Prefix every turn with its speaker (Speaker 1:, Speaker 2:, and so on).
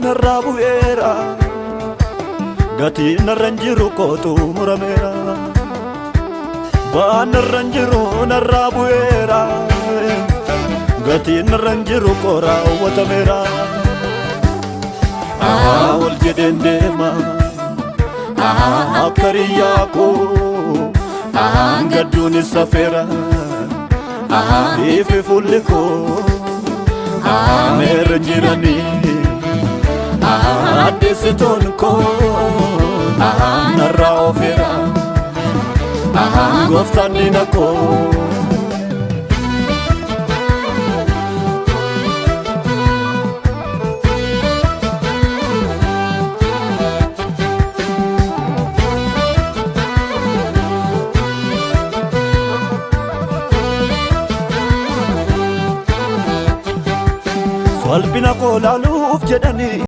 Speaker 1: narraa bu'eera gatiin narra hin jiru kootu murameera waan narra hin jiru narraa bu'eera gatiin narra hin jiru koo raawwatameera wal jedheen deema akka riyyaa koo gadduun isa feera ifi fulli koo meerra jiranii addisitoon koo narraa ofeera gooftaan diina koo salphina koo laaluuf jedhanii